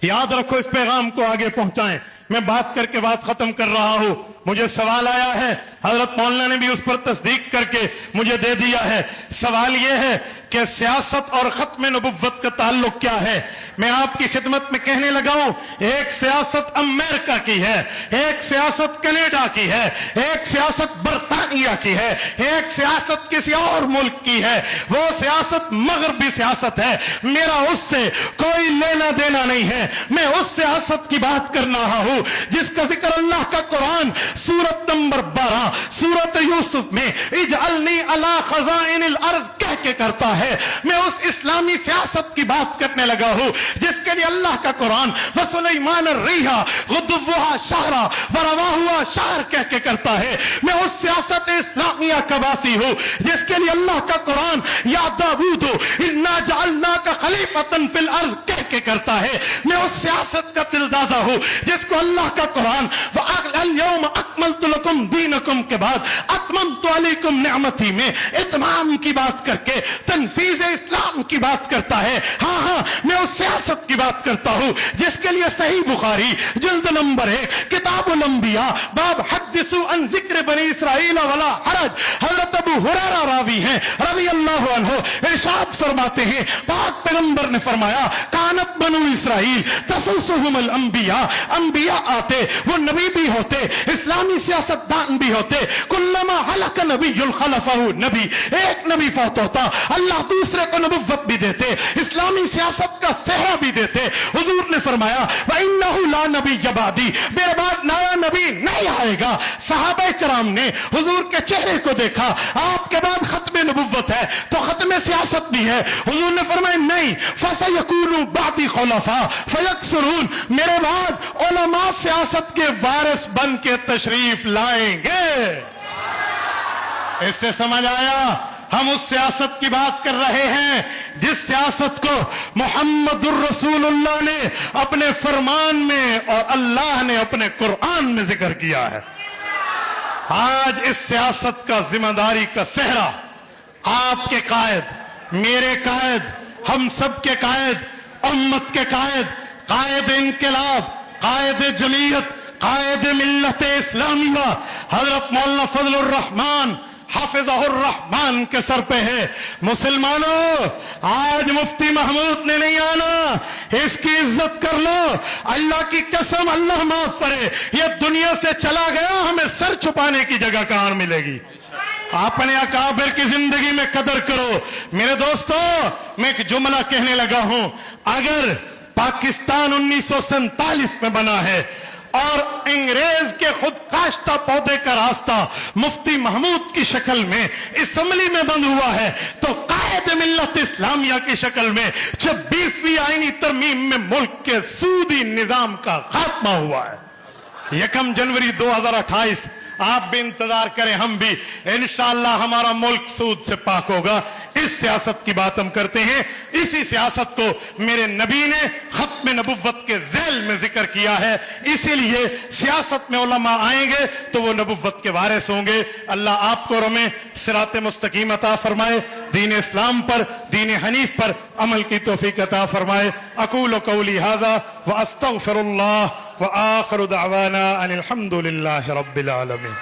یاد رکھو، اس پیغام کو آگے پہنچائیں. میں بات کر کے بات ختم کر رہا ہوں. مجھے سوال آیا ہے، حضرت مولانا نے بھی اس پر تصدیق کر کے مجھے دے دیا ہے. سوال یہ ہے کہ سیاست اور ختم نبوت کا تعلق کیا ہے؟ میں آپ کی خدمت میں کہنے لگا ہوں، ایک سیاست امریکہ کی ہے، ایک سیاست کینیڈا کی ہے، ایک سیاست برطانیہ کی ہے، ایک سیاست کسی اور ملک کی ہے. وہ سیاست مغربی سیاست ہے. میرا اس سے کوئی لینا دینا نہیں ہے. میں اس سیاست کی بات کر رہا ہوں جس کا ذکر اللہ کا قرآن سورت نمبر 12 سورت یوسف میں اجعلنی علی خزائن الارض کہہ کے کرتا ہے. میں اس اسلامی سیاست کی بات کرنے لگا ہوں جس کے لیے اللہ کا قرآن وسلیمان الریحہ غدوها شہرا ورواها شہر کہہ کے کرتا ہے. میں اس سیاست اسلامیہ کا باسی ہوں جس کے لیے اللہ کا قرآن یا داؤد انا جعلناک خلیفۃ فی الارض کہہ کے کرتا ہے. میں اس سیاست کا دلدادہ ہوں جس کو اللہ کا قرآن اليوم اکملت لکم دینکم کے بعد اتممت علیکم نعمتی میں اتمام کی بات کر کے تنفیذ اسلام کی بات کرتا ہے. ہاں میں اس سیاست کی بات کرتا ہوں جس کے لیے صحیح بخاری جلد نمبر 1 کتاب الانبیاء باب حدثوا عن ذکر بنی اسرائیل ولا حرج. حضرت ابو ہریرہ راوی ہیں رضی اللہ عنہ، ارشاد فرماتے ہیں پاک پیغمبر نے فرمایا کانت بنو اسرائیل تسوسهم الانبیاء، انبیاء آتے، وہ نبی بھی ہوتے، اسلامی سیاستدان بھی ہوتے. کلما ہلک نبی خلفہ نبی، ایک نبی فوت ہوتا اللہ دوسرے کو نبوت بھی دیتے، اسلامی سیاست کا صحرا بھی دیتے. حضور نے فرمایا وَإِنَّهُ لَا نَبِيَّ بَعْدِي، میرے بعد نیا نبی نہیں آئے گا. صحابہ کرام نے حضور کے چہرے کو دیکھا، آپ کے بعد ختم نبوت ہے تو ختم سیاست بھی ہے. حضور نے فرمایا نہیں، فَسَيَكُونُ بَعْدِي خُلَفَاء فَيَكْثُرُونَ، میرے بعد علماء سیاست کے وارث بن کے تشریف لائیں گے. اس سے سمجھ آیا ہم اس سیاست کی بات کر رہے ہیں جس سیاست کو محمد الرسول اللہ نے اپنے فرمان میں اور اللہ نے اپنے قرآن میں ذکر کیا ہے. آج اس سیاست کا ذمہ داری کا صحرا آپ کے قائد، میرے قائد، ہم سب کے قائد، امت کے قائد، قائد انقلاب، قائد جمعیت، قائد ملت اسلامیہ حضرت مولانا فضل الرحمان حافظہ الرحمان کے سر پہ ہے. مسلمانوں، آج مفتی محمود نے نہیں آنا، اس کی عزت کر لو. اللہ کی قسم اللہ معاف کرے، یہ دنیا سے چلا گیا، ہمیں سر چھپانے کی جگہ کہاں ملے گی. اپنے اکابر کی زندگی میں قدر کرو. میرے دوستو، میں ایک جملہ کہنے لگا ہوں، اگر پاکستان 1947 میں بنا ہے اور انگریز کے خود کاشتہ پودے کا راستہ مفتی محمود کی شکل میں اسمبلی میں بند ہوا ہے تو قائد ملت اسلامیہ کی شکل میں 26ویں آئینی ترمیم میں ملک کے سودی نظام کا خاتمہ ہوا ہے. 1 جنوری 2028 آپ بھی انتظار کریں، ہم بھی انشاءاللہ ہمارا ملک سود سے پاک ہوگا. اس سیاست کی بات ہم کرتے ہیں. اسی سیاست کو میرے نبی نے ختم نبوت کے ذیل میں ذکر کیا ہے. اسی لیے سیاست میں علماء آئیں گے تو وہ نبوت کے وارث ہوں گے. اللہ آپ کو رمے صراط مستقیم عطا فرمائے، دین اسلام پر، دین حنیف پر عمل کی توفیق عطا فرمائے. اقول قولی ھذا واستغفر اللہ وآخر دعوانا ان الحمد للہ رب العالمین.